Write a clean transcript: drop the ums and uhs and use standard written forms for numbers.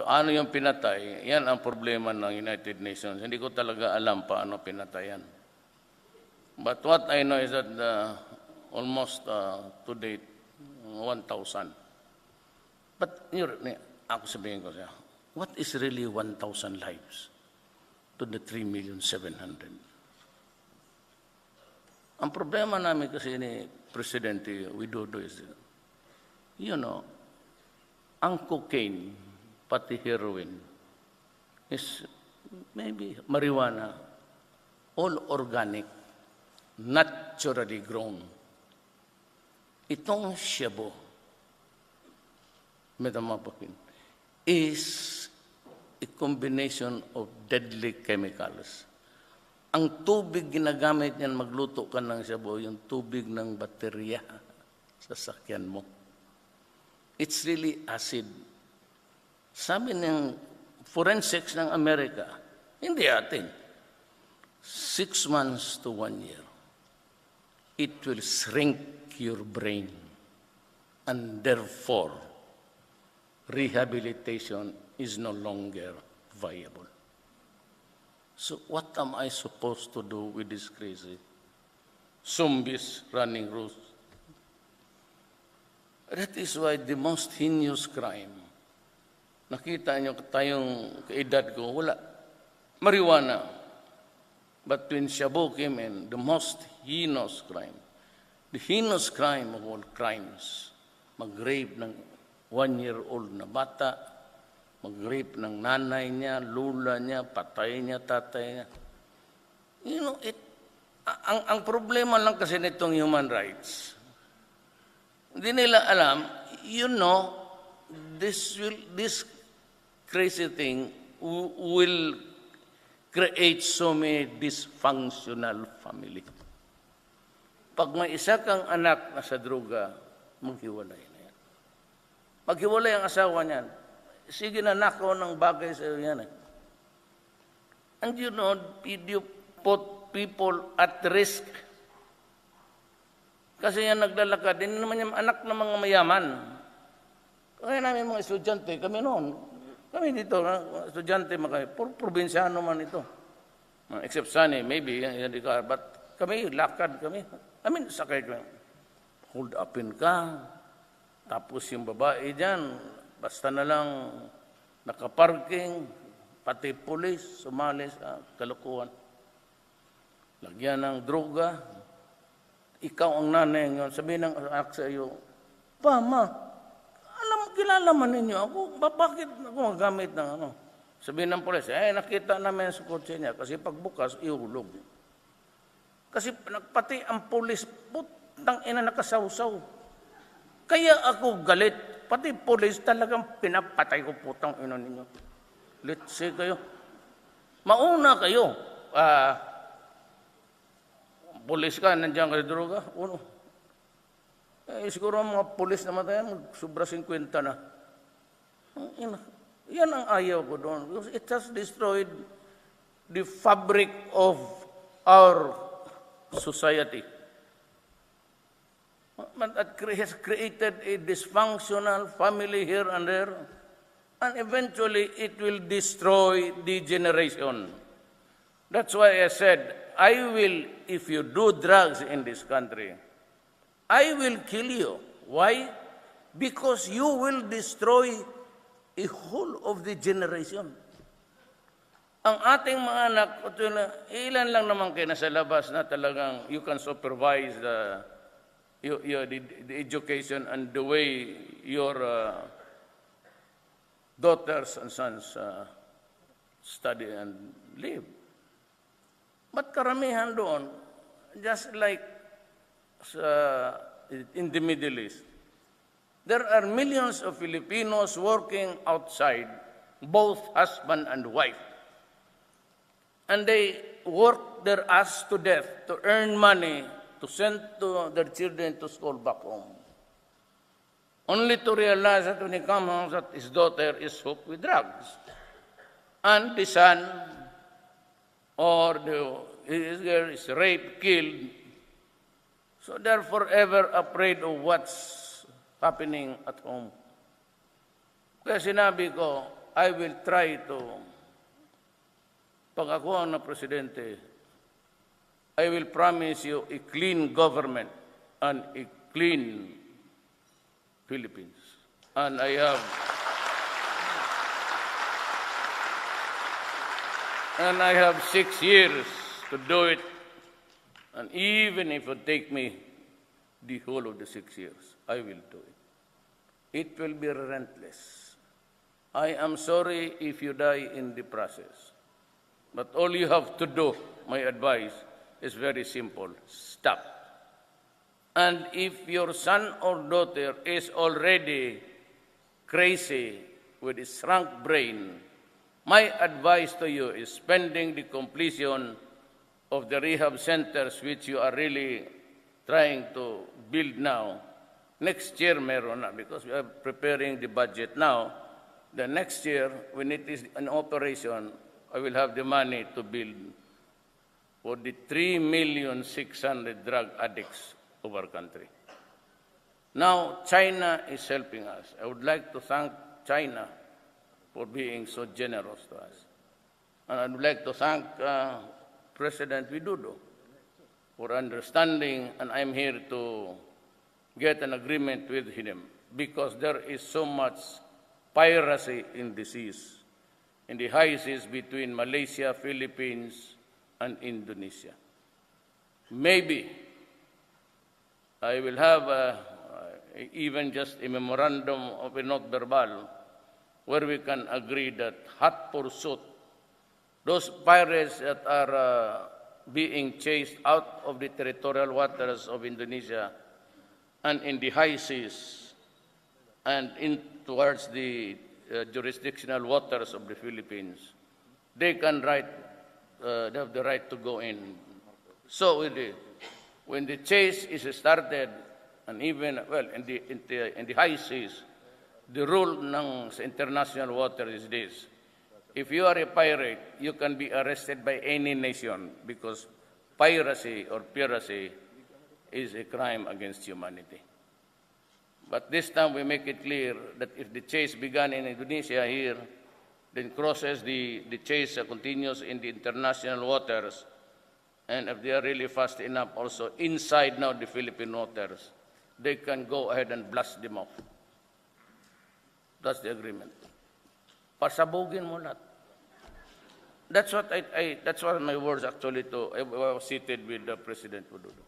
ano yung pinatay, yan ang problema ng United Nations. Hindi ko talaga alam paano pinatayan. But what I know is that almost to date, 1,000. But ako sabihin ko siya, what is really 1,000 lives to the 3,700,000? Ang problema namin kasi ni Presidente Widodo is, ang cocaine, pati heroin, is maybe marijuana, all organic, naturally grown. Itong shabu, metamorphin, is a combination of deadly chemicals. Ang tubig ginagamit niyan magluto ka ng shabu, yung tubig ng baterya sa sakyan mo. It's really acid. Sabi ng forensics ng Amerika, hindi atin, 6 months to 1 year, it will shrink your brain, and therefore, rehabilitation is no longer viable. So what am I supposed to do with this crazy zombies running loose? That is why the most heinous crime, nakita niyo tayong kaedad ko, wala, marijuana. But when shabu came in, the most heinous crime, the heinous crime of all crimes, mag-rape ng 1-year-old na bata, mag-rape ng nanay niya, lula niya, patay niya, tatay niya. Ang problema lang kasi nitong human rights, hindi nila alam, this crazy thing will create so many dysfunctional family. Pag may isa kang anak na sa droga, maghiwalay na yan. Maghiwalay ang asawa niyan. Sige na nakaw ng bagay sa iyo yan. And you put people at risk. Kasi yan naglalakad, hindi naman yung anak ng mga mayaman. Kaya namin mga estudyante, kami noon, kami dito, estudyante, probinsyano man ito. Except Sunny, maybe, but kami, lakad kami. Sakay kami. Hold upin ka. Tapos yung babae dyan, basta na lang nakaparking, pati pulis, sumali sa kalukuhan. Lagyan ng droga. Ikaw ang nanay ngayon. Sabihin ng anak sa iyo, Ma, kilala man ninyo ako. Bakit ako magamit ng ano? Sabihin ng pulis, nakita namin sa kotse niya kasi pagbukas, ihulog. Kasi pati ang pulis, putang ina nakasawsaw. Kaya ako galit. Pati pulis talagang pinapatay ko putang ina ninyo. Let's say kayo. Mauna kayo. Pulis ka, nandiyan kayo droga. Uno. Siguro ang mga pulis na matayan, sobra 50 na. Yan ang ayaw ko doon. Because it has destroyed the fabric of our society. It has created a dysfunctional family here and there. And eventually, it will destroy the generation. That's why I said, if you do drugs in this country, I will kill you. Why? Because you will destroy a whole of the generation. Ang ating mga anak, ilan lang naman kayo nasa labas na talagang you can supervise the education and the way your daughters and sons study and live. But karamihan doon, just like in the Middle East, there are millions of Filipinos working outside, both husband and wife. And they work their ass to death to earn money to send to their children to school back home. Only to realize that when he comes home that his daughter is hooked with drugs. And the son or his girl is raped, killed. So they're forever afraid of what's happening at home. Kaya sinabi ko, I will try to, pag ako ang na presidente, I will promise you a clean government and a clean Philippines. And I have 6 years to do it. And even if it take me the whole of the 6 years, I will do it. It will be relentless. I am sorry if you die in the process. But all you have to do, my advice, is very simple. Stop. And if your son or daughter is already crazy with a shrunk brain, my advice to you is spending the completion of the rehab centers which you are really trying to build now. Next year, meron na, because we are preparing the budget now. The next year, when it is in operation, I will have the money to build for the 3,600,000 drug addicts of our country. Now, China is helping us. I would like to thank China for being so generous to us. And I would like to thank President Widodo for understanding, and I'm here to get an agreement with him because there is so much piracy in the seas, in the high seas between Malaysia, Philippines, and Indonesia. Maybe I will have even just a memorandum of a note verbal where we can agree that hot pursuit, those pirates that are being chased out of the territorial waters of Indonesia and in the high seas and in towards the jurisdictional waters of the Philippines, they can they have the right to go in. So when the chase is started, and even, well, in the high seas, the rule sa international water is this. If you are a pirate, you can be arrested by any nation because piracy or piracy is a crime against humanity. But this time we make it clear that if the chase began in Indonesia here, then crosses the chase continues in the international waters, and if they are really fast enough also inside now the Philippine waters, they can go ahead and blast them off. That's the agreement. Pasabugin mo lahat. That's what my words actually to, I was seated with the President Widodo.